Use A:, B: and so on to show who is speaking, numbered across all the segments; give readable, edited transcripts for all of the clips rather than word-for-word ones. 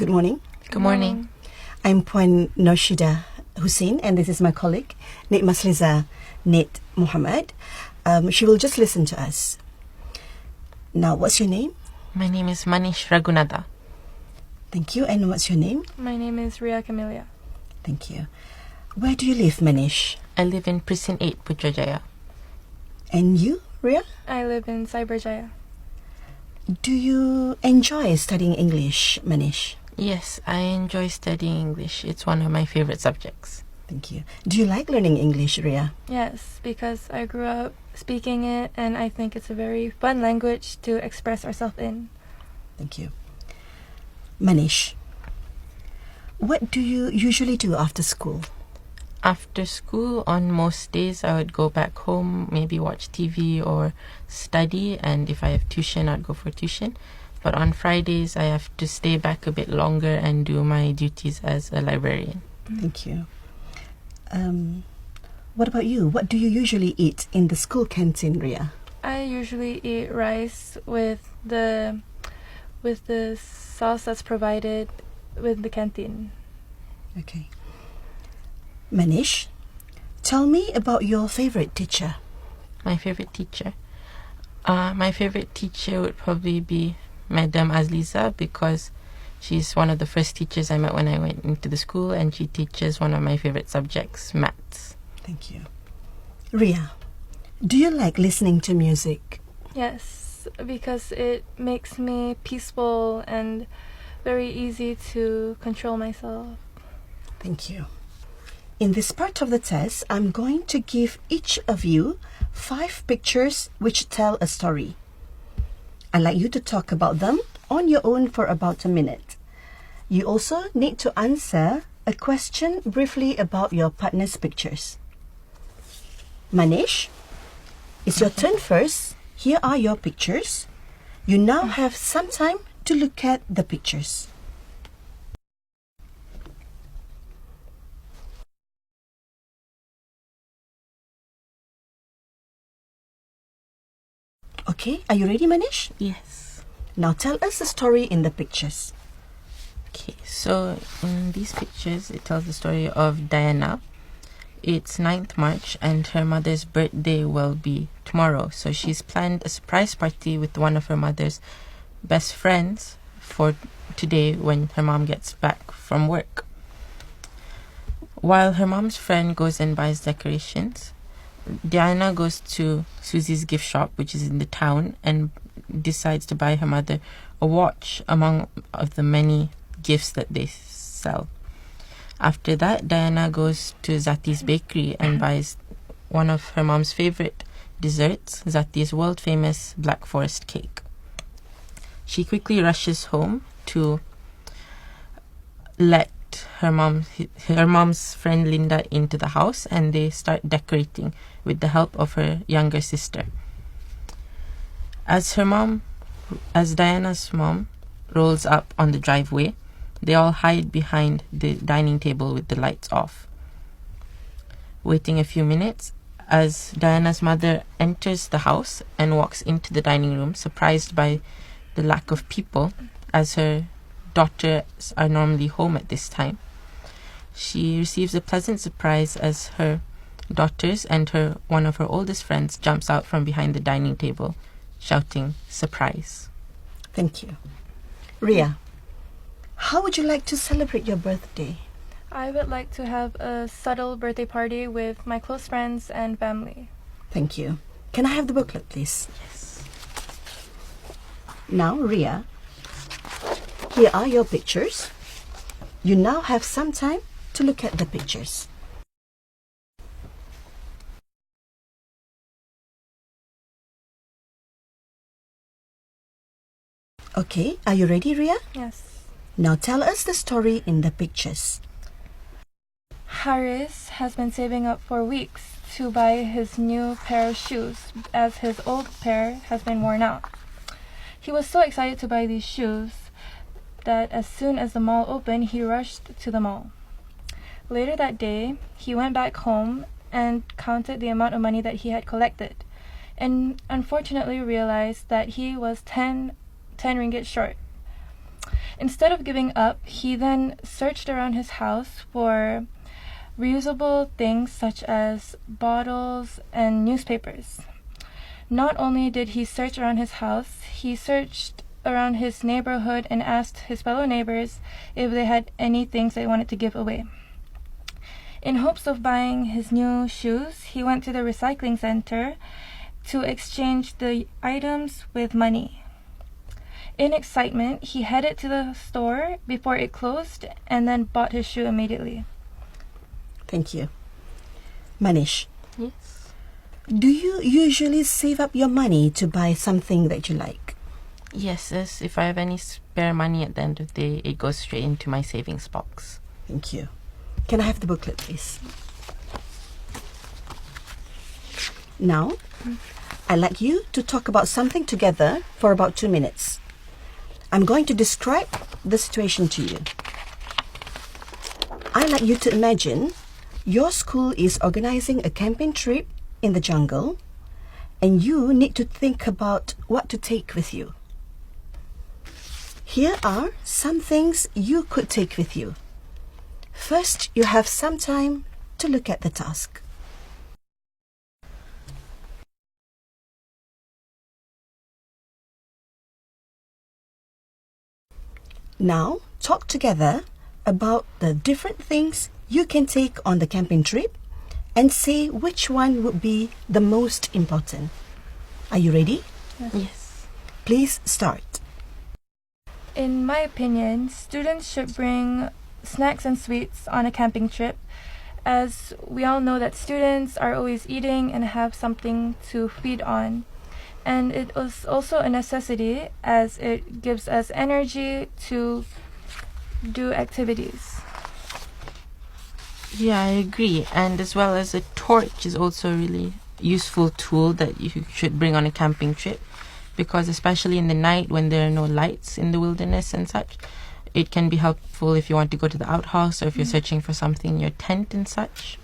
A: Good morning.
B: Good morning.
A: I'm Puan Noshida Hussein, and this is my colleague, Nik Masliza Nit Muhammad. She will just listen to us. Now, what's your name?
B: My name is Manish Raghunatha.
A: Thank you. And what's your name?
C: My name is Ria Camelia.
A: Thank you. Where do you live, Manish?
B: I live in Precinct 8, Putrajaya.
A: And you, Ria?
C: I live in Cyberjaya.
A: Do you enjoy studying English, Manish?
B: Yes, I enjoy studying English. It's one of my favorite subjects.
A: Thank you. Do you like learning English, Ria?
C: Yes, because I grew up speaking it and I think it's a very fun language to express ourselves in.
A: Thank you. Manish, what do you usually do after school?
B: After school, on most days, I would go back home, maybe watch TV or study. And if I have tuition, I'd go for tuition. But on Fridays, I have to stay back a bit longer and do my duties as a librarian.
A: Thank you. What about you? What do you usually eat in the school canteen, Ria?
C: I usually eat rice with the sauce that's provided with the canteen.
A: Okay. Manish, tell me about your favorite teacher.
B: My favorite teacher? My favorite teacher would probably be Madam Azliza, because she's one of the first teachers I met when I went into the school, and she teaches one of my favorite subjects, maths.
A: Thank you. Ria, do you like listening to music?
C: Yes, because it makes me peaceful and very easy to control myself.
A: Thank you. In this part of the test, I'm going to give each of you 5 pictures which tell a story. I'd like you to talk about them on your own for about a minute. You also need to answer a question briefly about your partner's pictures. Manish, it's your turn first. Here are your pictures. You now have some time to look at the pictures. Okay, are you ready, Manish?
B: Yes.
A: Now tell us the story in the pictures.
B: Okay, so in these pictures, it tells the story of Diana. It's 9th March and her mother's birthday will be tomorrow. So she's planned a surprise party with one of her mother's best friends for today when her mom gets back from work. While her mom's friend goes and buys decorations, Diana goes to Susie's gift shop, which is in the town, and decides to buy her mother a watch among of the many gifts that they sell. After that, Diana goes to Zati's bakery and buys one of her mom's favorite desserts, Zati's world-famous Black Forest cake. She quickly rushes home to let her mom's friend Linda into the house, and they start decorating with the help of her younger sister. As Diana's mom rolls up on the driveway, they all hide behind the dining table with the lights off. Waiting a few minutes, as Diana's mother enters the house and walks into the dining room, surprised by the lack of people, as her daughters are normally home at this time, she receives a pleasant surprise as her daughters and one of her oldest friends jumps out from behind the dining table, shouting, "Surprise!"
A: Thank you. Ria, how would you like to celebrate your birthday?
C: I would like to have a subtle birthday party with my close friends and family.
A: Thank you. Can I have the booklet, please?
B: Yes.
A: Now, Ria, here are your pictures. You now have some time to look at the pictures. Okay, are you ready, Ria?
C: Yes.
A: Now tell us the story in the pictures.
C: Haris has been saving up for weeks to buy his new pair of shoes as his old pair has been worn out. He was so excited to buy these shoes that as soon as the mall opened, he rushed to the mall. Later that day, he went back home and counted the amount of money that he had collected, and unfortunately realized that he was 10 ringgit short. Instead of giving up, he then searched around his house for reusable things such as bottles and newspapers. Not only did he search around his house, he searched around his neighborhood and asked his fellow neighbors if they had any things they wanted to give away. In hopes of buying his new shoes, he went to the recycling center to exchange the items with money. In excitement, he headed to the store before it closed and then bought his shoe immediately.
A: Thank you. Manish,
B: Yes.
A: do you usually save up your money to buy something that you like?
B: Yes, as if I have any spare money at the end of the day, it goes straight into my savings box.
A: Thank you. Can I have the booklet, please? Now, I'd like you to talk about something together for about 2 minutes. I'm going to describe the situation to you. I'd like you to imagine your school is organizing a camping trip in the jungle, and you need to think about what to take with you. Here are some things you could take with you. First, you have some time to look at the task. Now, talk together about the different things you can take on the camping trip and say which one would be the most important. Are you ready?
B: Yes.
A: Please start.
C: In my opinion, students should bring snacks and sweets on a camping trip, as we all know that students are always eating and have something to feed on. And it is also a necessity as it gives us energy to do activities.
B: Yeah, I agree. And as well as a torch is also a really useful tool that you should bring on a camping trip, because especially in the night when there are no lights in the wilderness and such, it can be helpful if you want to go to the outhouse or if you're searching for something in your tent and such.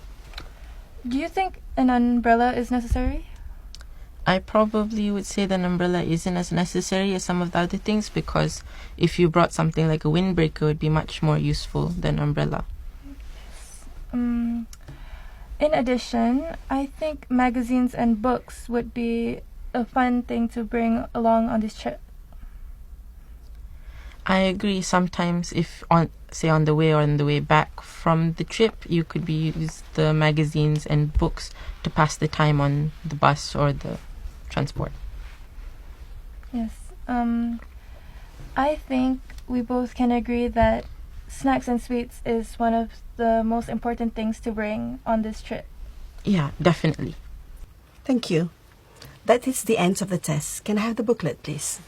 C: Do you think an umbrella is necessary?
B: I probably would say that an umbrella isn't as necessary as some of the other things, because if you brought something like a windbreaker, it would be much more useful than an umbrella.
C: In addition, I think magazines and books would be a fun thing to bring along on this trip.
B: I agree. Sometimes if on the way or on the way back from the trip, you could use the magazines and books to pass the time on the bus or the transport.
C: Yes. I think we both can agree that snacks and sweets is one of the most important things to bring on this trip.
B: Yeah, definitely.
A: Thank you. That is the end of the test. Can I have the booklet, please?